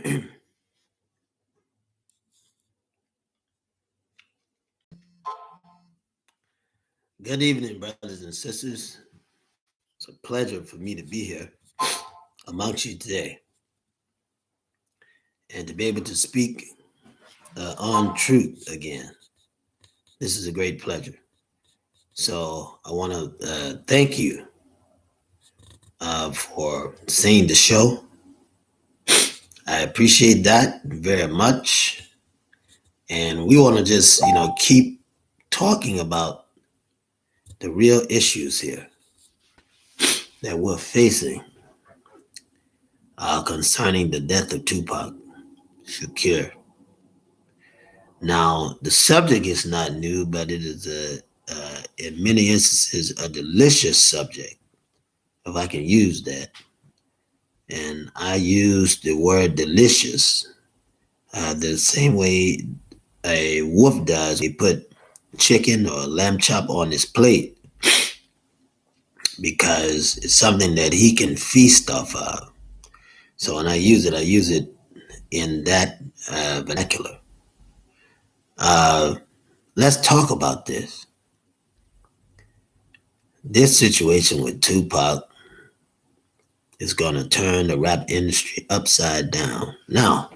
Good evening, brothers and sisters. It's a pleasure for me to be here amongst you today and to be able to speak on truth again. This is a great pleasure. So I want to thank you for seeing the show. I appreciate that very much. And we want to just, keep talking about the real issues here that we're facing concerning the death of Tupac Shakur. Now, the subject is not new, but it is in many instances, a delicious subject, if I can use that. And I use the word delicious the same way a wolf does. We put chicken or lamb chop on his plate because it's something that he can feast off of. So when I use it in that vernacular. Let's talk about this. This situation with Tupac is going to turn the rap industry upside down. Now,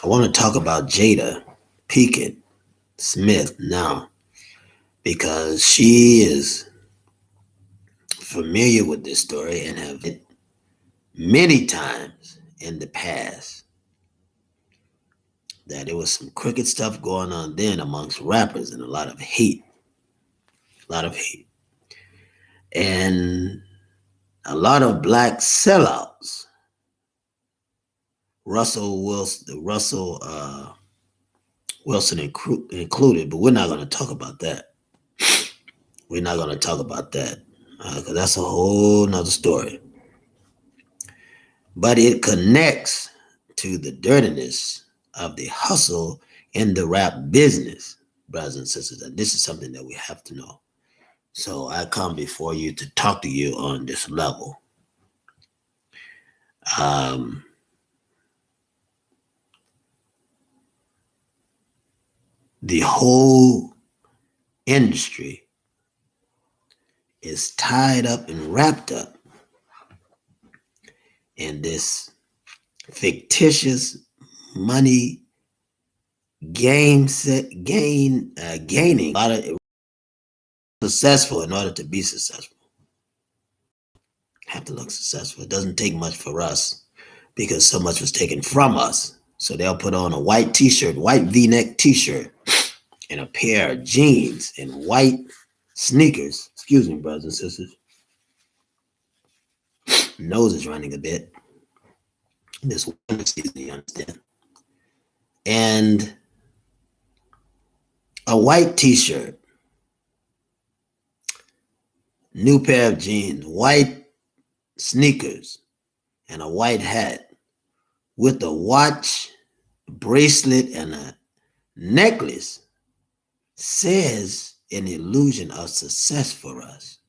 I want to talk about Jada Pinkett Smith now because she is familiar with this story and have it many times in the past that there was some crooked stuff going on then amongst rappers and a lot of hate. And a lot of black sellouts, Russell Wilson included, but we're not going to talk about that. We're not going to talk about that because that's a whole nother story. But it connects to the dirtiness of the hustle in the rap business, brothers and sisters. And this is something that we have to know. So I come before you to talk to you on this level. The whole industry is tied up and wrapped up in this fictitious money gaining a lot of successful in order to be successful. Have to look successful. It doesn't take much for us because so much was taken from us. So they'll put on a white t-shirt, white v-neck t-shirt, and a pair of jeans and white sneakers. Excuse me, brothers and sisters. Nose is running a bit. This winter season, you understand. And a white t-shirt, new pair of jeans, white sneakers, and a white hat with a watch, bracelet, and a necklace says an illusion of success for us.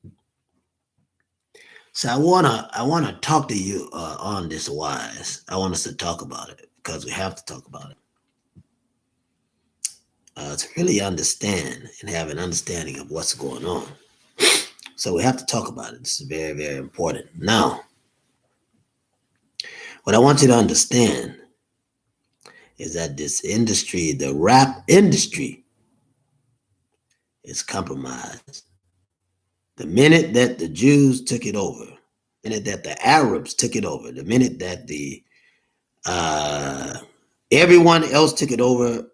So I wanna talk to you on this wise. I want us to talk about it because we have to talk about it. To really understand and have an understanding of what's going on. So we have to talk about it. This is very, very important. Now, what I want you to understand is that this industry, the rap industry, is compromised. The minute that the Jews took it over, the minute that the Arabs took it over, the minute that the everyone else took it over,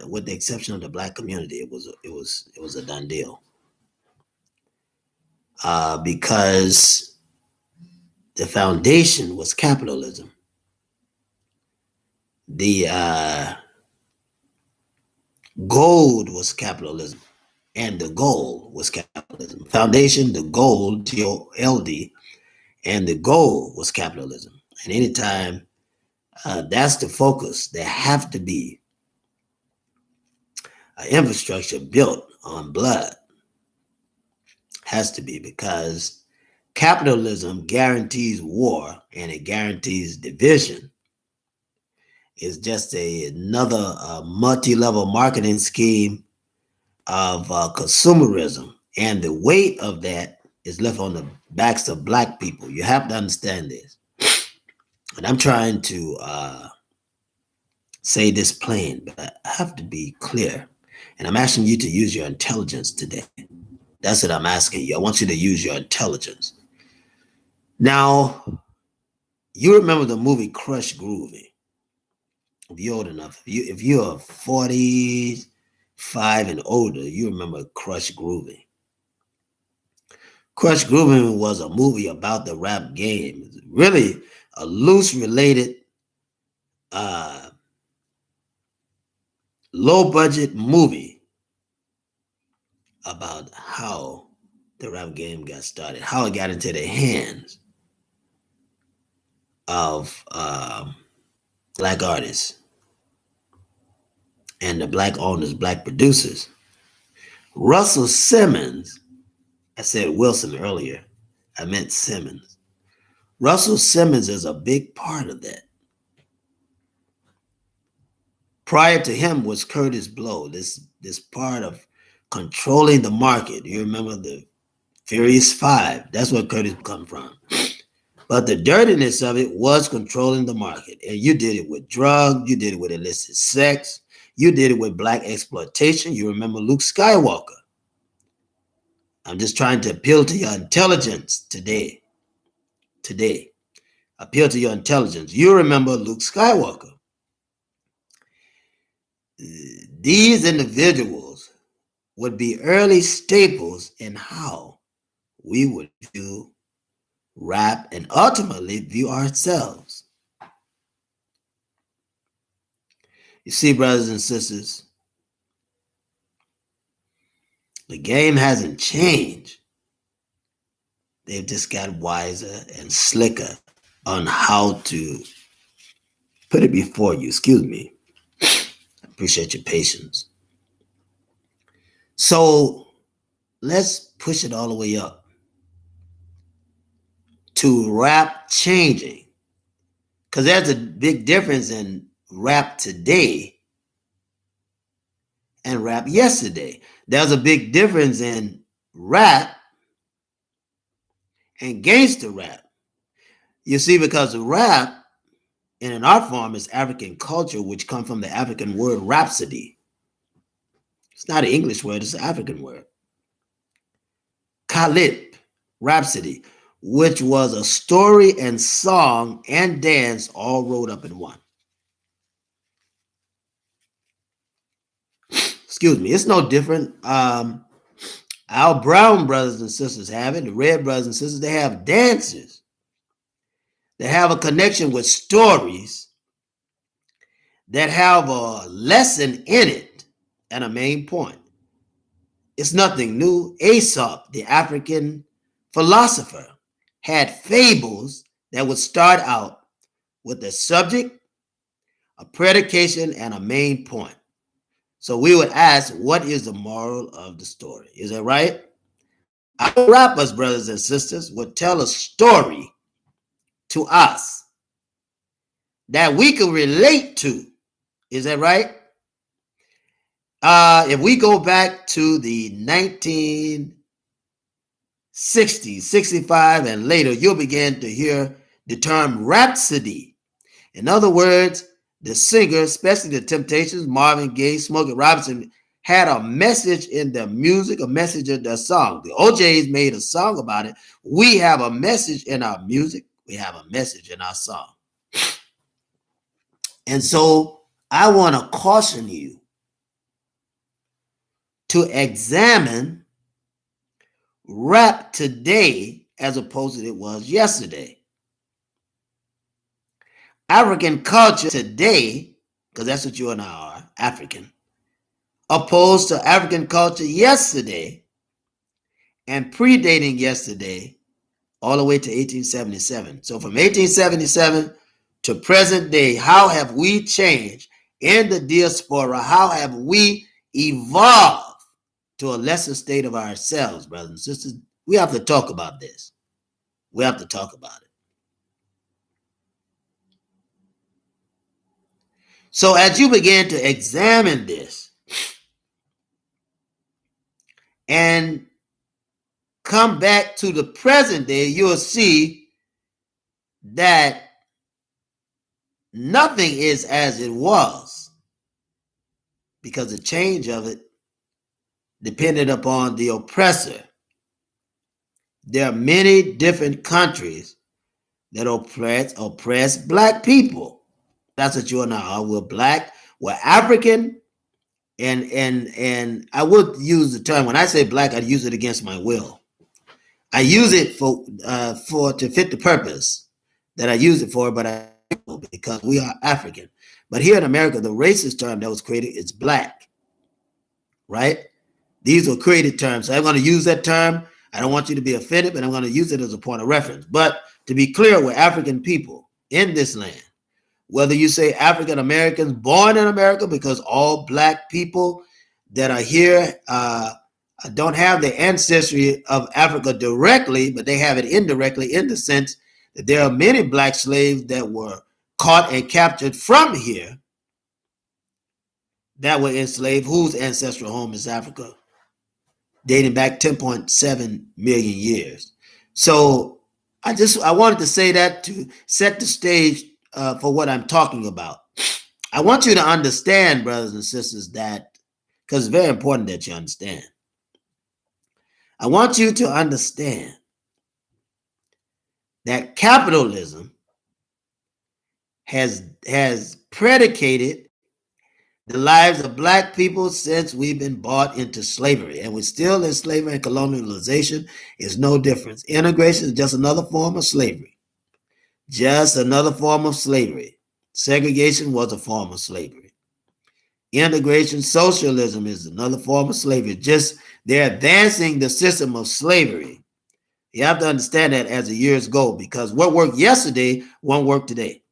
with the exception of the black community, it was a done deal. Because the foundation was capitalism. The gold was capitalism, and the goal was capitalism. Foundation, the gold, G-O-L-D, and the goal was capitalism. And anytime that's the focus, there have to be an infrastructure built on blood. Has to be, because capitalism guarantees war and it guarantees division. is just another multi-level marketing scheme of consumerism, and the weight of that is left on the backs of Black people. You have to understand this, and I'm trying to say this plain, but I have to be clear, and I'm asking you to use your intelligence today. That's what I'm asking you. I want you to use your intelligence. Now, you remember the movie Crush Groovy. If you're old enough, if you're 45 and older, you remember Crush Groovy. Crush Groovy was a movie about the rap game. It's really a loose related, low budget movie about how the rap game got started, how it got into the hands of Black artists and the Black owners, Black producers. Russell Simmons, I said Wilson earlier, I meant Simmons. Russell Simmons is a big part of that. Prior to him was Curtis Blow, this part of controlling the market. You remember the Furious Five, that's where Curtis come from. But the dirtiness of it was controlling the market. And you did it with drugs, you did it with illicit sex, you did it with Black exploitation. You remember Luke Skywalker. I'm just trying to appeal to your intelligence today. Appeal to your intelligence. You remember Luke Skywalker. These individuals would be early staples in how we would view rap and ultimately view ourselves. You see, brothers and sisters, the game hasn't changed. They've just got wiser and slicker on how to put it before you. Excuse me. I appreciate your patience. So let's push it all the way up to rap changing. Because there's a big difference in rap today and rap yesterday. There's a big difference in rap and gangster rap. You see, because rap in an art form is African culture, which comes from the African word rhapsody. It's not an English word, it's an African word. Khalid, rhapsody, which was a story and song and dance all rolled up in one. Excuse me, it's no different. Our brown brothers and sisters have it, the red brothers and sisters, they have dances. They have a connection with stories that have a lesson in it and a main point. It's nothing new. Aesop, the African philosopher, had fables that would start out with a subject, a predication, and a main point. So we would ask, what is the moral of the story? Is that right? Our rappers, brothers and sisters, would tell a story to us that we can relate to. Is that right? If we go back to the 1960s, 65 and later, you'll begin to hear the term rhapsody. In other words, the singer, especially the Temptations, Marvin Gaye, Smokey Robinson, had a message in their music, a message in their song. The OJs made a song about it. We have a message in our music. We have a message in our song. And so I want to caution you to examine rap today as opposed to it was yesterday. African culture today, because that's what you and I are, African, opposed to African culture yesterday and predating yesterday all the way to 1877. So from 1877 to present day, how have we changed in the diaspora? How have we evolved to a lesser state of ourselves, brothers and sisters? We have to talk about this. We have to talk about it. So as you begin to examine this and come back to the present day, you'll see that nothing is as it was, because the change of it depended upon the oppressor. There are many different countries that oppress black people. That's what you and I are. We're black, we're African, and I would use the term, when I say black, I use it against my will. I use it for to fit the purpose that I use it for, but because we are African. But here in America, the racist term that was created is black, right? These were created terms. So I'm going to use that term. I don't want you to be offended, but I'm going to use it as a point of reference. But to be clear, we're African people in this land. Whether you say African Americans born in America, because all black people that are here don't have the ancestry of Africa directly, but they have it indirectly, in the sense that there are many black slaves that were caught and captured from here that were enslaved, whose ancestral home is Africa, dating back 10.7 million years. So I wanted to say that to set the stage for what I'm talking about. I want you to understand, brothers and sisters, that, because it's very important that you understand. I want you to understand that capitalism has predicated the lives of black people since we've been bought into slavery, and we're still in slavery, and colonialization is no difference. Integration is just another form of slavery. Just another form of slavery. Segregation was a form of slavery. Integration, socialism is another form of slavery. Just they're advancing the system of slavery. You have to understand that as the years go, because what worked yesterday won't work today.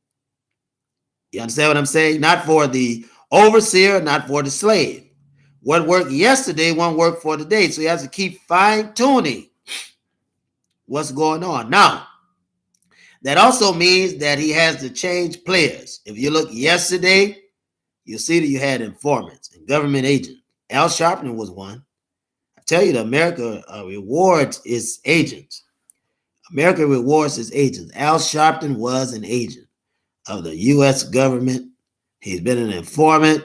You understand what I'm saying? Not for the overseer, not for the slave. What worked yesterday won't work for today. So you have to keep fine-tuning what's going on. Now, that also means that he has to change players. If you look yesterday, you'll see that you had informants and government agents. Al Sharpton was one. I tell you that America rewards its agents. America rewards its agents. Al Sharpton was an agent of the U.S. government. He's been an informant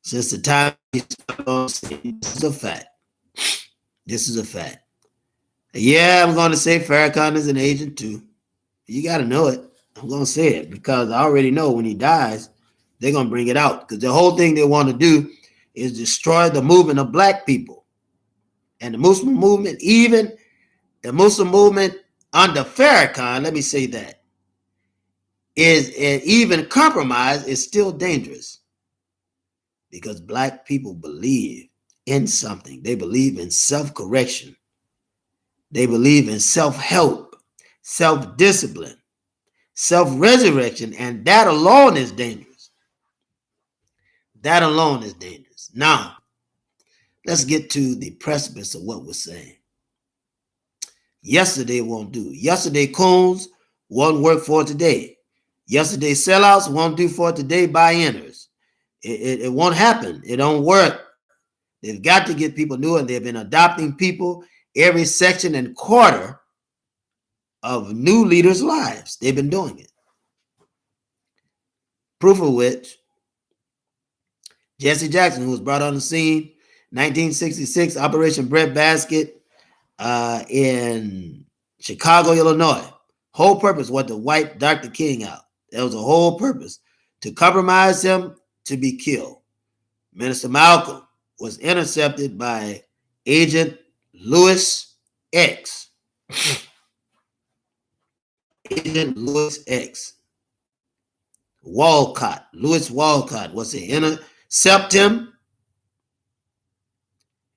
since the time he started on scene. This is a fact. This is a fact. Yeah, I'm going to say Farrakhan is an agent too. You got to know it. I'm going to say it because I already know when he dies, they're going to bring it out, because the whole thing they want to do is destroy the movement of black people. And the Muslim movement, even the Muslim movement under Farrakhan, let me say that, is even compromise is still dangerous, because black people believe in something. They believe in self-correction. They believe in self-help, self-discipline, self-resurrection, and that alone is dangerous. That alone is dangerous. Now, let's get to the precipice of what we're saying. Yesterday won't do. Yesterday coons won't work for today. Yesterday sellouts won't do for today buy-inners. It won't happen. It don't work. They've got to get people new, and they've been adopting people every section and quarter of new leaders' lives. They've been doing it. Proof of which, Jesse Jackson, who was brought on the scene 1966, Operation Breadbasket in Chicago, Illinois. Whole purpose was to wipe Dr. King out. That was the whole purpose, to compromise him to be killed. Minister Malcolm was intercepted by Agent Louis X. Agent Louis X. Walcott, Louis Walcott, was to intercept him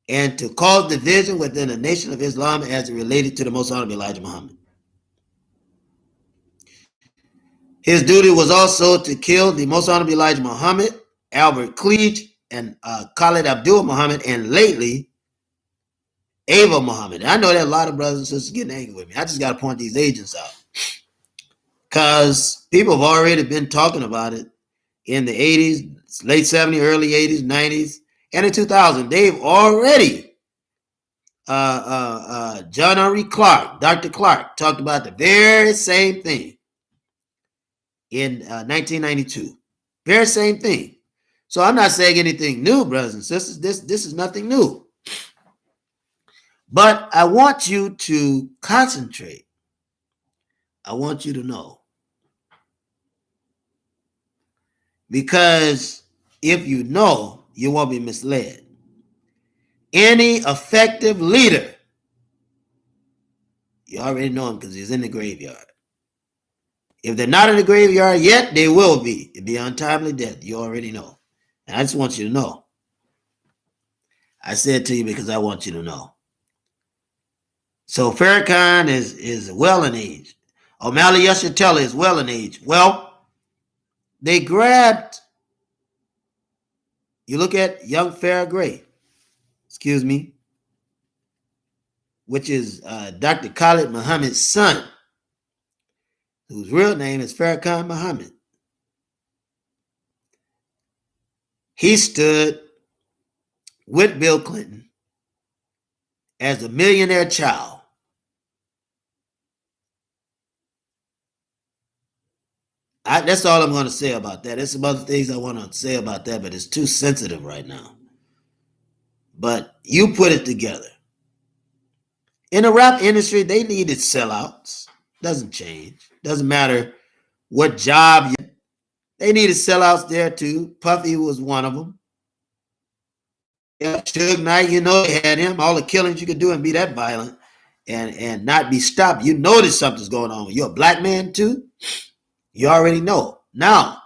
and to cause division within the Nation of Islam as it related to the Most Honorable Elijah Muhammad. His duty was also to kill the Most Honorable Elijah Muhammad, Albert Cleage, and Khalid Abdul Muhammad, and lately, Ava Muhammad. I know that a lot of brothers and sisters getting angry with me. I just got to point these agents out, because people have already been talking about it in the 80s, late 70s, early 80s, 90s, and in 2000, they've already, John Henry Clark, Dr. Clark, talked about the very same thing in 1992. Very same thing. So I'm not saying anything new, brothers and sisters. This is nothing new. But I want you to concentrate. I want you to know. Because if you know, you won't be misled. Any effective leader, you already know him because he's in the graveyard. If they're not in the graveyard yet, they will be. It'll be untimely death. You already know. And I just want you to know. I said to you because I want you to know. So Farrakhan is well in age. O'Malley Yeshitela is well in age. Well, they grabbed, you look at young Farrah Gray, excuse me, which is Dr. Khalid Muhammad's son, whose real name is Farrakhan Muhammad. He stood with Bill Clinton as a millionaire child. That's all I'm going to say about that. There's some other things I want to say about that, but it's too sensitive right now. But you put it together. In the rap industry, they needed sellouts. Doesn't change. Doesn't matter what job you. They needed sellouts there too. Puffy was one of them. Yeah, Suge Knight, you know they had him. All the killings you could do and be that violent and not be stopped. You notice something's going on. You're a black man too. You already know. Now,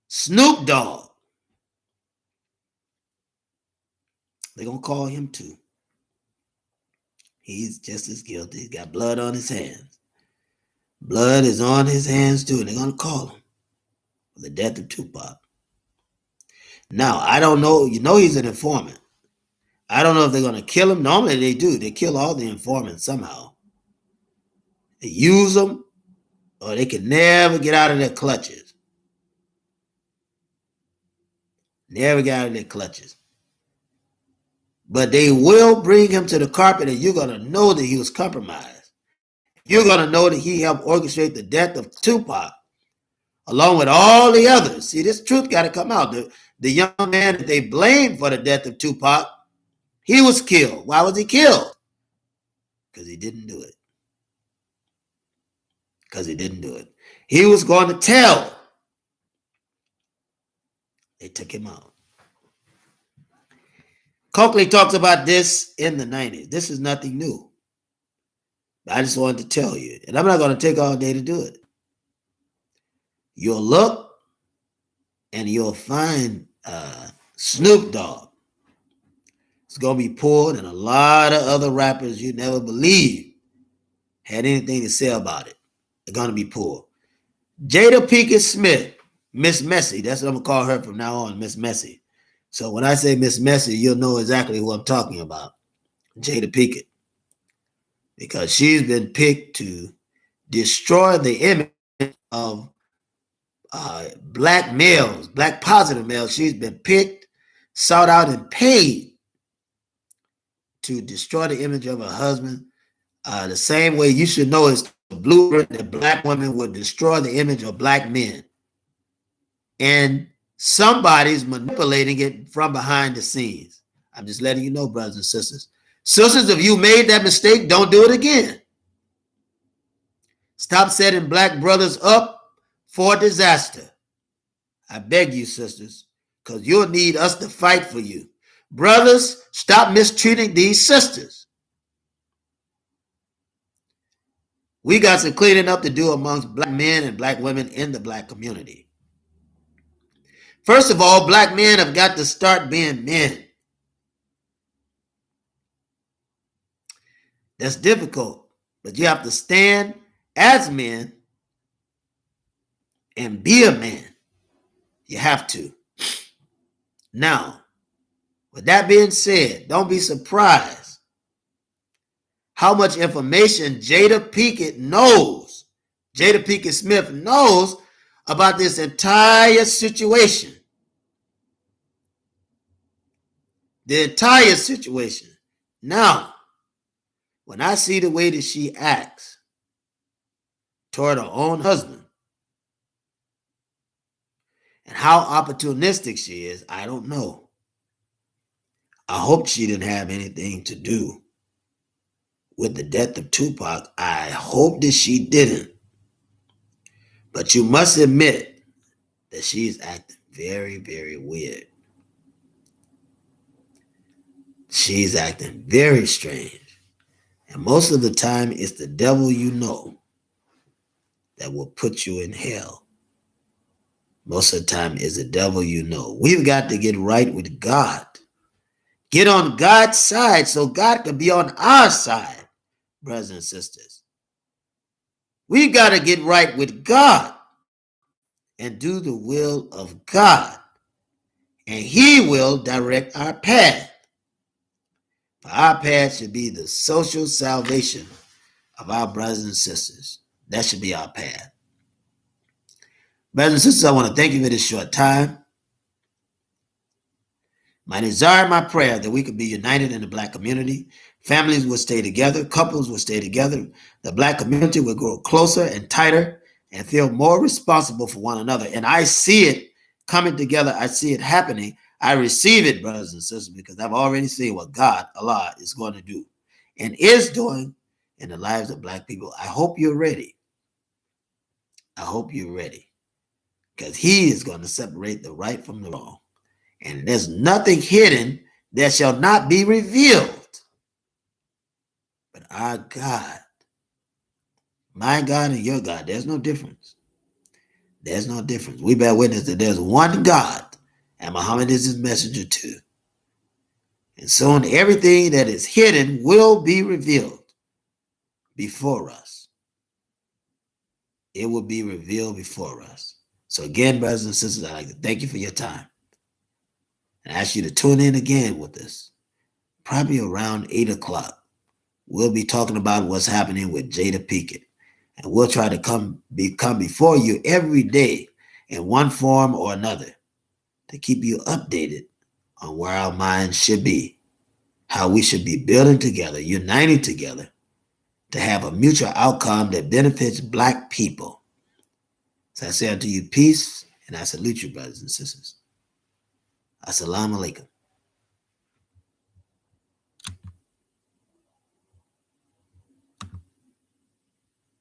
Snoop Dogg, they're going to call him too. He's just as guilty. He's got blood on his hands. Blood is on his hands too, and they're going to call him for the death of Tupac. Now, I don't know. You know he's an informant. I don't know if they're going to kill him. Normally they do. They kill all the informants somehow. They use them, or they can never get out of their clutches. Never get out of their clutches. But they will bring him to the carpet, and you're going to know that he was compromised. You're going to know that he helped orchestrate the death of Tupac, along with all the others. See, this truth got to come out. The young man that they blamed for the death of Tupac, he was killed. Why was he killed? Because he didn't do it. Because he didn't do it. He was going to tell. They took him out. Coakley talks about this in the 90s. This is nothing new. I just wanted to tell you. And I'm not going to take all day to do it. You'll look and you'll find Snoop Dogg. It's going to be pulled, and a lot of other rappers you never believe had anything to say about it. They're going to be pulled. Jada Pinkett Smith, Miss Messy. That's what I'm going to call her from now on, Miss Messy. So when I say Miss Messy, you'll know exactly who I'm talking about. Jada Pinkett. Because she's been picked to destroy the image of black males, black positive males. She's been picked, sought out, and paid to destroy the image of her husband. The same way you should know is the blueprint that black women would destroy the image of black men. And somebody's manipulating it from behind the scenes. I'm just letting you know, brothers and sisters. Sisters, if you made that mistake, don't do it again. Stop setting black brothers up for disaster. I beg you, sisters, because you'll need us to fight for you. Brothers, stop mistreating these sisters. We got some cleaning up to do amongst black men and black women in the black community. First of all, black men have got to start being men. That's difficult, but you have to stand as men and be a man. You have to. Now, with that being said, don't be surprised how much information Jada Pinkett knows, Jada Pinkett Smith knows about this entire situation. The entire situation. Now, when I see the way that she acts toward her own husband and how opportunistic she is, I don't know. I hope she didn't have anything to do with the death of Tupac. I hope that she didn't. But you must admit that she's acting very, very weird. She's acting very strange. And most of the time, it's the devil you know that will put you in hell. Most of the time, it's the devil you know. We've got to get right with God. Get on God's side so God can be on our side, brothers and sisters. We've got to get right with God and do the will of God. And He will direct our path. For our path should be the social salvation of our brothers and sisters. That should be our path. Brothers and sisters, I want to thank you for this short time. My desire, my prayer, that we could be united in the Black community. Families will stay together. Couples will stay together. The Black community will grow closer and tighter and feel more responsible for one another. And I see it coming together. I see it happening. I receive it, brothers and sisters, because I've already seen what God, Allah, is going to do and is doing in the lives of Black people. I hope you're ready. I hope you're ready, because He is going to separate the right from the wrong. And there's nothing hidden that shall not be revealed. But our God, my God and your God, there's no difference. There's no difference. We bear witness that there's one God, and Muhammad is His messenger too. And soon everything that is hidden will be revealed before us. It will be revealed before us. So again, brothers and sisters, I'd like to thank you for your time. And I ask you to tune in again with us, probably around 8 o'clock. We'll be talking about what's happening with Jada Pinkett. And we'll try to come before you every day in one form or another to keep you updated on where our minds should be, how we should be building together, uniting together to have a mutual outcome that benefits Black people. So I say unto you, peace, and I salute you, brothers and sisters. Assalamu alaikum.